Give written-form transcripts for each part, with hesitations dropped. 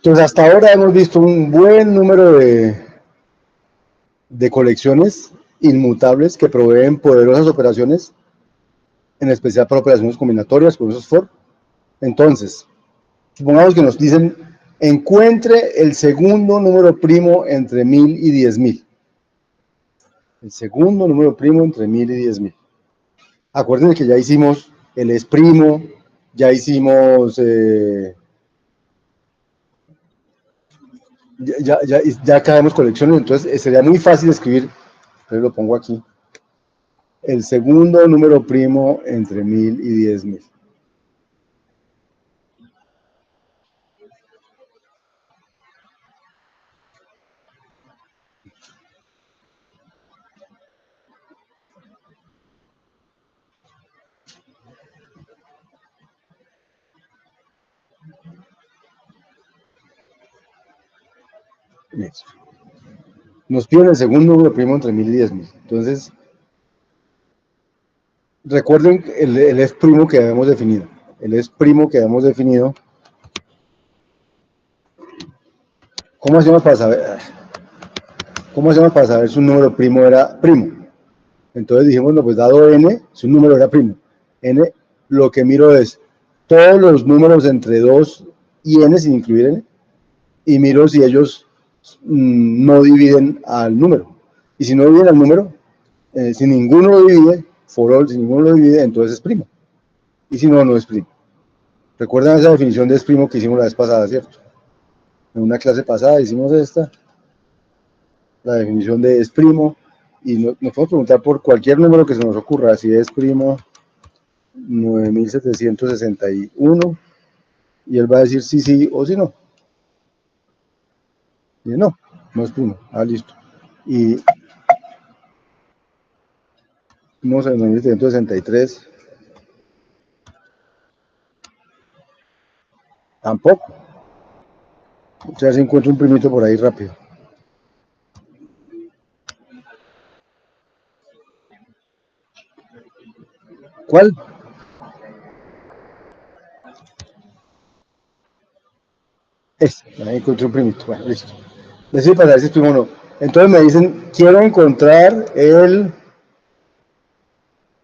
Entonces, hasta ahora hemos visto un buen número de colecciones inmutables que proveen poderosas operaciones, en especial para operaciones combinatorias, por esos for. Entonces, supongamos que nos dicen, encuentre el segundo número primo entre 1000 y 10.000. El segundo número primo entre 1000 y 10.000. Acuérdense que ya hicimos el es primo, ya hicimos... ya acabamos colecciones, entonces sería muy fácil escribir, pero lo pongo aquí, el segundo número primo entre 1000 y 10.000. Nos piden el segundo número primo entre 1000 y 10.000. Entonces, recuerden el es primo que habíamos definido. El es primo que habíamos definido. ¿Cómo hacemos para saber? ¿Cómo hacemos para saber si un número primo era primo? Entonces dijimos, no, pues dado n, si un número era primo. N, lo que miro es todos los números entre 2 y n, sin incluir n, y miro si ellos no dividen al número. Y si no dividen al número, si ninguno lo divide, for all, si ninguno lo divide, entonces es primo. Y si no, no es primo. ¿Recuerdan esa definición de es primo que hicimos la vez pasada, cierto? En una clase pasada hicimos esta, la definición de es primo, y nos podemos preguntar por cualquier número que se nos ocurra, si es primo 9761, y él va a decir sí, sí o sí no. Y no, no es primo. Ah, listo. Y vamos a 9763, tampoco. O sea, si encuentro un primito por ahí rápido. ¿Cuál? Ahí encontré un primito. Bueno, listo. Decir para ver si es primo o no. Entonces me dicen, quiero encontrar el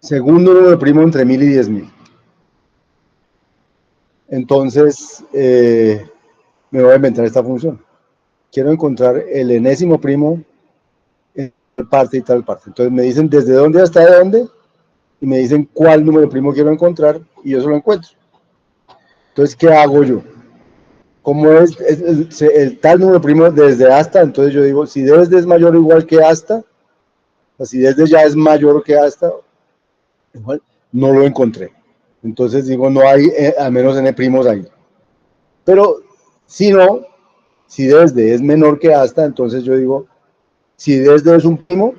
segundo número primo entre 1000 y 10.000. Entonces, me voy a inventar esta función. Quiero encontrar el enésimo primo en tal parte y tal parte. Entonces me dicen desde dónde hasta dónde, y me dicen cuál número primo quiero encontrar, y yo se lo encuentro. Entonces, ¿qué hago yo? Como es el tal número primo desde hasta, entonces yo digo, si desde es mayor o igual que hasta, o si desde ya es mayor que hasta, igual, no lo encontré. Entonces digo, no hay al menos n primos ahí. Pero si no, si desde es menor que hasta, entonces yo digo, si desde es un primo,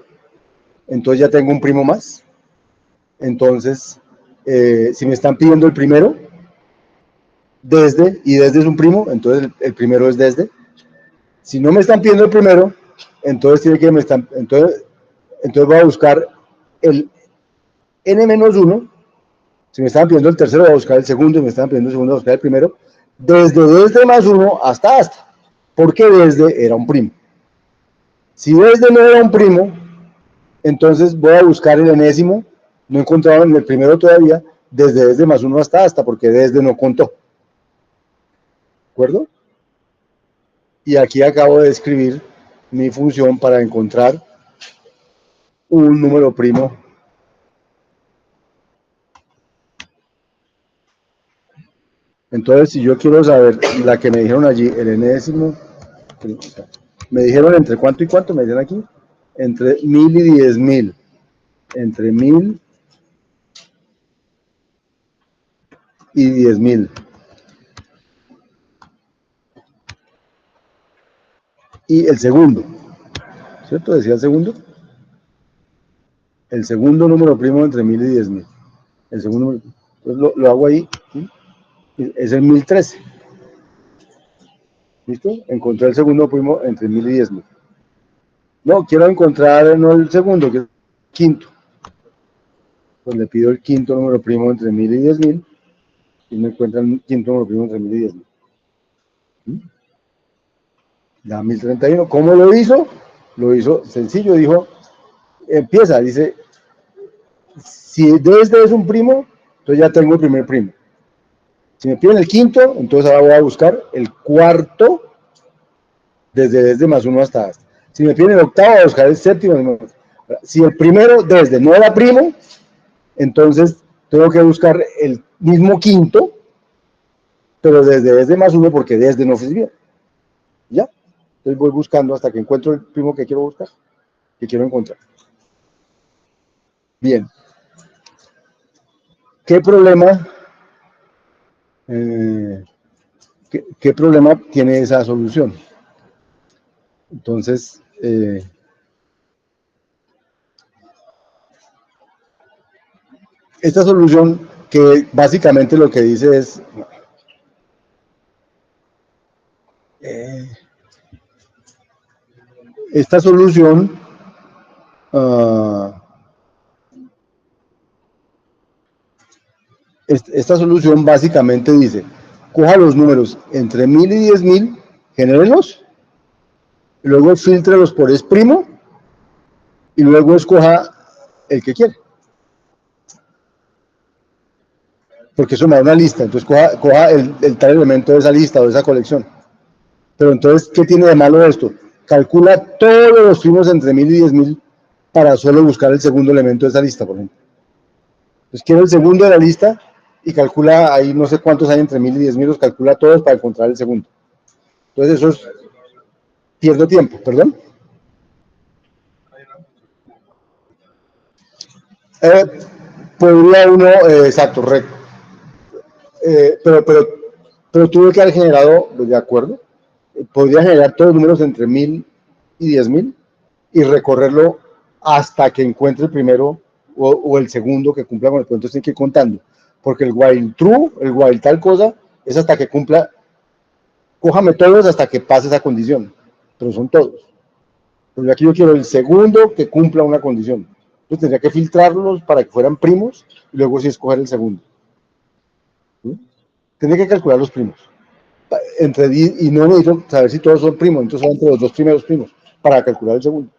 entonces ya tengo un primo más. Entonces, si me están pidiendo el primero, desde, y desde es un primo, entonces el primero es desde. Si no me están pidiendo el primero, entonces tiene que entonces voy a buscar el n-1. Si me estaban pidiendo el tercero, voy a buscar el segundo, y me estaban pidiendo el segundo, voy a buscar el primero. Desde más 1 hasta. Porque desde era un primo. Si desde no era un primo, entonces voy a buscar el enésimo. No encontraba en el primero todavía. Desde más 1 hasta, porque desde no contó. ¿De acuerdo? Y aquí acabo de escribir mi función para encontrar un número primo. Entonces, si yo quiero saber la que me dijeron allí, el enésimo, me dijeron entre cuánto y cuánto, me dicen aquí, entre 1000 y 10.000. Entre 1000 y 10.000. Y el segundo, ¿cierto? Decía el segundo. El segundo número primo entre 1000 y 10.000. El segundo, entonces lo hago ahí, ¿sí? Es el 1013. ¿Listo? Encontré el segundo primo entre 1000 y 10.000. No, quiero encontrar no el segundo, quiero el quinto. Pues le pido el quinto número primo entre 1000 y 10.000, y me encuentra el quinto número primo entre 1000 y 10.000. ¿Sí? Da 1031. ¿Cómo lo hizo? Lo hizo sencillo, dijo, empieza, dice, si desde es un primo, entonces ya tengo el primer primo. Si me piden el quinto, entonces ahora voy a buscar el cuarto desde más uno hasta hasta. Si me piden el octavo, voy a buscar el séptimo. Si el primero desde no era primo, entonces tengo que buscar el mismo quinto, pero desde más uno porque desde no sirvió. ¿Ya? Entonces voy buscando hasta que encuentro el primo que quiero buscar, que quiero encontrar. Bien. ¿Qué problema? ¿Qué problema tiene esa solución? Entonces, esta solución que básicamente lo que dice es, esta solución esta solución básicamente dice, coja los números entre 1000 y 10000, genérelos, y luego filtrelos por es primo, y luego escoja el que quiere. Porque eso me da una lista, entonces coja el tal elemento de esa lista o de esa colección. Pero entonces, ¿qué tiene de malo esto? Calcula todos los primos entre 1000 y 10000 para solo buscar el segundo elemento de esa lista, por ejemplo. Entonces quiero el segundo de la lista y calcula ahí no sé cuántos hay entre 1000 y 10000, los calcula todos para encontrar el segundo. Entonces eso es, pierdo tiempo, perdón. Eh, Podría uno, exacto, recto. Pero tuve que haber generado, de acuerdo, podría generar todos los números entre 1000 y 10000 y recorrerlo hasta que encuentre el primero o el segundo que cumpla con el punto. Entonces tiene que ir contando, porque el while true, el while tal cosa, es hasta que cumpla, cójame todos hasta que pase esa condición, pero son todos. Pero aquí yo quiero el segundo que cumpla una condición. Entonces tendría que filtrarlos para que fueran primos y luego sí escoger el segundo. ¿Sí? Tendría que calcular los primos. Y no necesito saber si todos son primos, entonces son entre los dos primeros primos para calcular el segundo.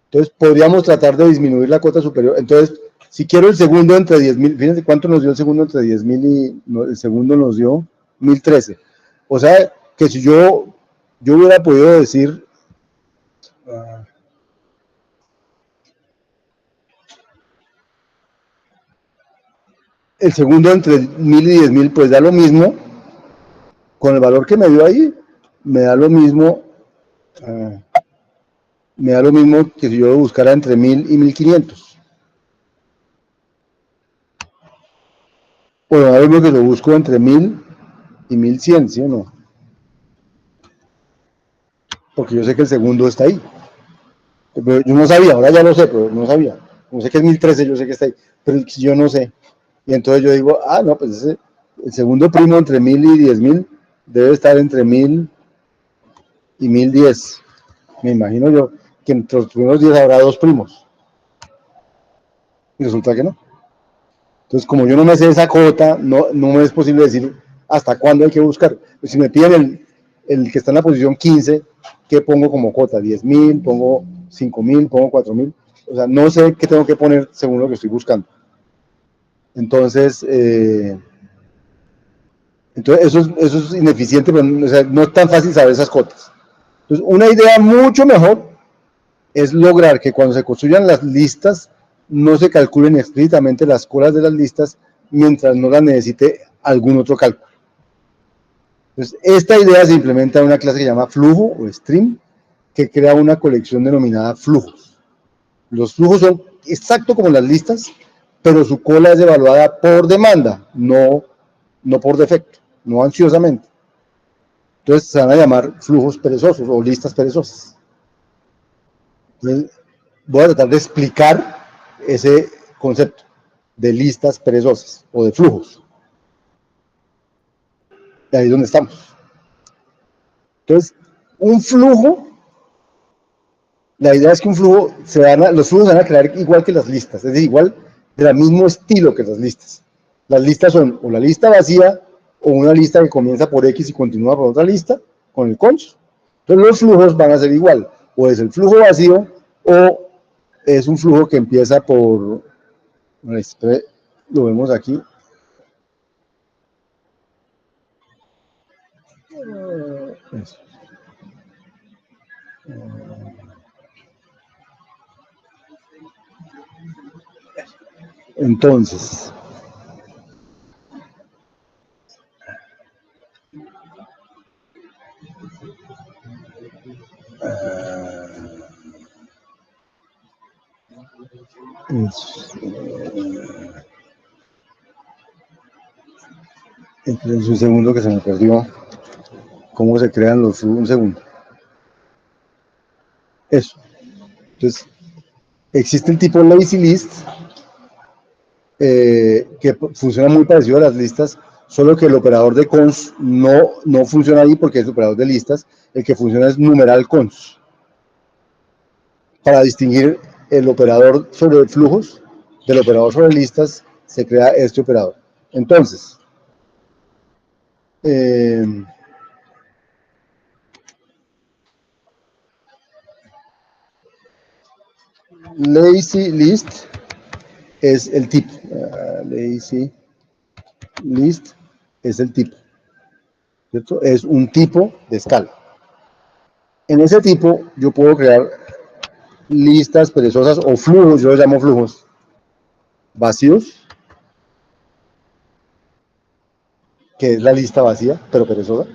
Entonces podríamos tratar de disminuir la cuota superior. Entonces, si quiero el segundo entre 10000, fíjense cuánto nos dio el segundo entre 10000 y el segundo nos dio 1013. O sea, que si yo hubiera podido decir, el segundo entre 1000 y 10000, pues da lo mismo, con el valor que me dio ahí, me da lo mismo, que si yo buscara entre 1000 y 1500. Bueno, ahora mismo que lo busco entre 1000 y 1100, ¿sí o no? Porque yo sé que el segundo está ahí. Pero yo no sabía, ahora ya lo sé, pero no sabía. No sé que es 1013, yo sé que está ahí, pero yo no sé. Y entonces yo digo, no, pues el segundo primo entre 1000 y 10000 debe estar entre 1000 y 1010. Me imagino yo que entre los primeros 10 habrá dos primos. Y resulta que no. Entonces, como yo no me sé esa cuota, no me es posible decir hasta cuándo hay que buscar. Pues si me piden el que está en la posición 15, ¿qué pongo como cuota? 10.000, pongo 5.000, pongo 4.000. O sea, no sé qué tengo que poner según lo que estoy buscando. Entonces, eso es ineficiente, pero o sea, no es tan fácil saber esas cotas. Entonces, una idea mucho mejor es lograr que cuando se construyan las listas, no se calculen explícitamente las colas de las listas mientras no las necesite algún otro cálculo. Entonces, esta idea se implementa en una clase que se llama flujo o stream, que crea una colección denominada flujos. Los flujos son exacto como las listas, pero su cola es evaluada por demanda, no por defecto, no ansiosamente. Entonces se van a llamar flujos perezosos o listas perezosas. Entonces, voy a tratar de explicar ese concepto de listas perezosas o de flujos. Y ahí es donde estamos. Entonces, un flujo, la idea es que un flujo, los flujos se van a crear igual que las listas, es decir, igual del mismo estilo que las listas. Las listas son o la lista vacía o una lista que comienza por X y continúa por otra lista con el concho. Entonces los flujos van a ser igual, o es el flujo vacío, o es un flujo que empieza por, lo vemos aquí, eso. Entonces, entonces un segundo que se me perdió. ¿Cómo se crean los flujos? Un segundo. Eso. Entonces, existe el tipo lazy list, que funciona muy parecido a las listas, solo que el operador de cons no funciona ahí porque es operador de listas. El que funciona es numeral cons. Para distinguir el operador sobre flujos del operador sobre listas, se crea este operador. Entonces, lazy list es el tipo. Lazy list es el tipo, ¿cierto? Es un tipo de escala. En ese tipo yo puedo crear listas perezosas o flujos, yo los llamo flujos vacíos, que es la lista vacía, pero perezosa.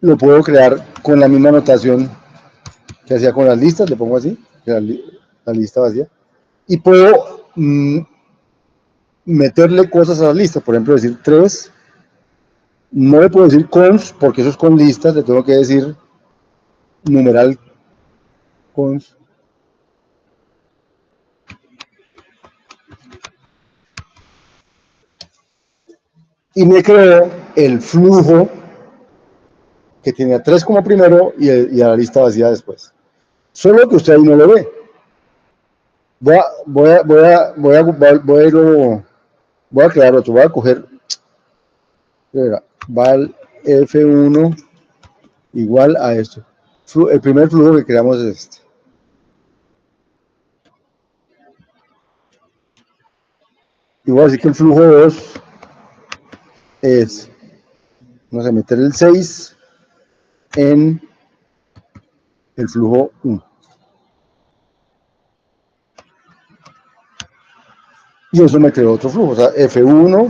Lo puedo crear con la misma notación que hacía con las listas, le pongo así, la lista vacía. Y puedo meterle cosas a la lista, por ejemplo, decir 3. No le puedo decir cons, porque eso es con listas, le tengo que decir numeral cons. Y me creo el flujo que tenía 3 como primero y a la lista vacía después. Solo que usted ahí no lo ve. Voy a crear otro. Voy a coger val F1 igual a esto. El primer flujo que creamos es este. Y voy a decir que el flujo 2 es, vamos a meter el 6 en el flujo 1. Y eso me creó otro flujo. O sea, F1,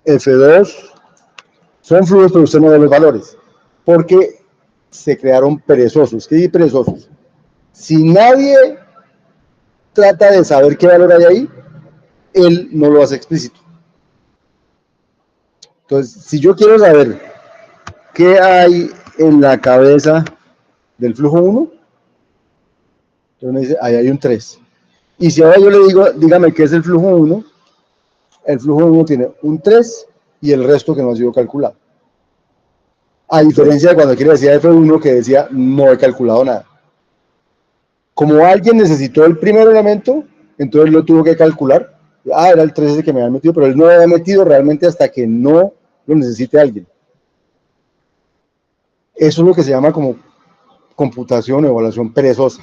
F2, son flujos, pero usted no ve los valores. Porque se crearon perezosos. ¿Qué dice perezosos? Si nadie trata de saber qué valor hay ahí, él no lo hace explícito. Entonces, si yo quiero saber qué hay en la cabeza del flujo 1, entonces me dice, ahí hay un 3. Y si ahora yo le digo, dígame qué es el flujo 1, el flujo 1 tiene un 3 y el resto que no ha sido calculado. A diferencia de cuando aquí le decía F1 que decía, no he calculado nada. Como alguien necesitó el primer elemento, entonces lo tuvo que calcular. Era el 3 ese que me había metido, pero él no lo había metido realmente hasta que no lo necesite alguien. Eso es lo que se llama como computación o evaluación perezosa.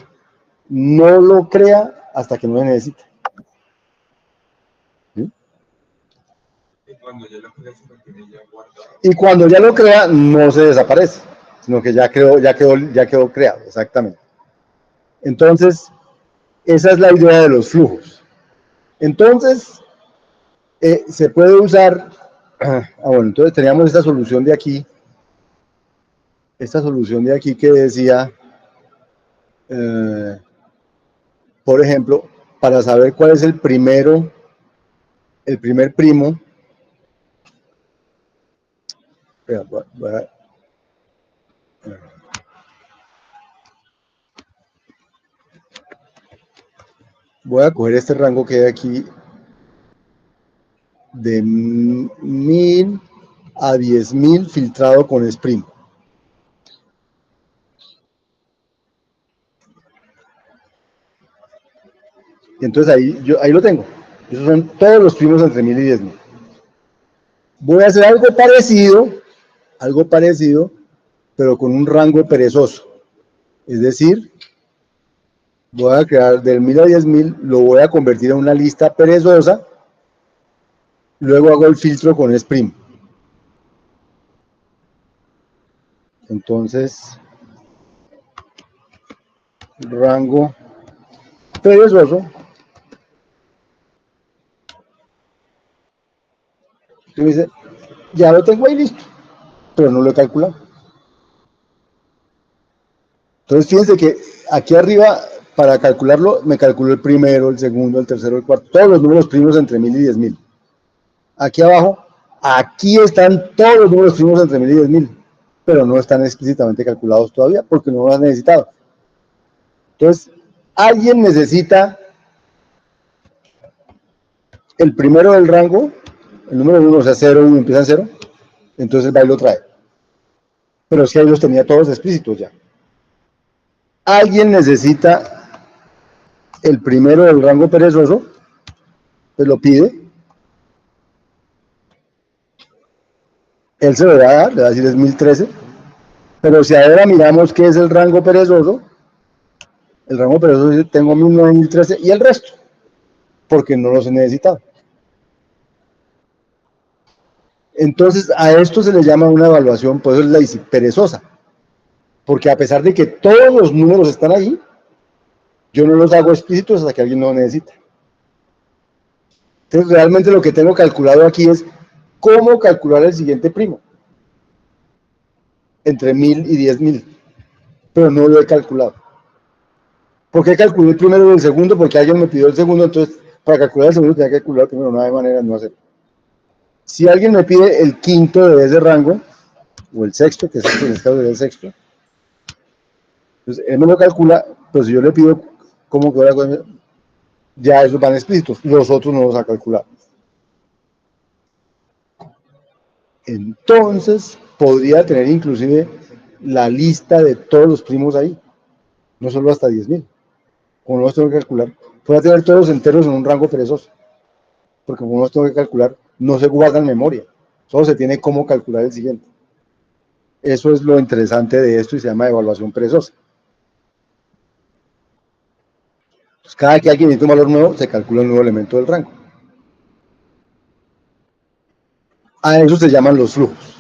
No lo crea hasta que no lo necesite. ¿Sí? Y cuando ya lo crea, no se desaparece, sino que ya quedó creado, exactamente. Entonces, esa es la idea de los flujos. Entonces, se puede usar, bueno, entonces teníamos esta solución de aquí que decía, por ejemplo, para saber cuál es el primer primo, voy a coger este rango que hay aquí de 1000 a 10.000 filtrado con sprint. Y entonces ahí lo tengo. Esos son todos los primos entre 1000 y 10.000. Voy a hacer algo parecido pero con un rango perezoso. Es decir, voy a crear del 1000 a 10.000, lo voy a convertir en una lista perezosa, luego hago el filtro con Spring. Entonces, rango perezoso, y me dice, ya lo tengo ahí listo, pero no lo he calculado. Entonces, fíjense que aquí arriba, para calcularlo, me calculó el primero, el segundo, el tercero, el cuarto, todos los números primos entre 1000 y 10.000. Aquí abajo, aquí están todos los números primos entre 1000 y 10.000, pero no están explícitamente calculados todavía porque no los han necesitado. Entonces, alguien necesita el primero del rango, el número 1, o sea, 0, 1 empieza en 0, entonces va y lo trae. Pero es que ahí los tenía todos explícitos ya. Alguien necesita el primero del rango perezoso, pues lo pide, él se lo va a dar, le va a decir es 1013, pero si ahora miramos qué es el rango perezoso dice tengo 1009, 1013 y el resto, porque no los he necesitado. Entonces a esto se le llama una evaluación, por eso es la dice perezosa, porque a pesar de que todos los números están ahí, yo no los hago explícitos hasta que alguien no lo necesita. Entonces realmente lo que tengo calculado aquí es cómo calcular el siguiente primo, entre 1000 y 10.000, pero no lo he calculado. ¿Por qué calculé el primero y el segundo? Porque alguien me pidió el segundo, entonces para calcular el segundo tenía que calcular el primero, no hay manera de no hacerlo. Si alguien me pide el quinto de ese rango, o el sexto, que es el que sería el sexto, entonces él me lo calcula, pero si yo le pido cómo quedó la cosa, ya esos van explícitos, los otros no los ha calculado. Entonces podría tener inclusive la lista de todos los primos ahí, no solo hasta 10.000, como no los tengo que calcular, podría tener todos los enteros en un rango perezoso, porque como no los tengo que calcular, no se guarda en memoria, solo se tiene cómo calcular el siguiente. Eso es lo interesante de esto y se llama evaluación perezosa. Pues cada que alguien necesita un valor nuevo, se calcula un nuevo elemento del rango. A eso se llaman los flujos.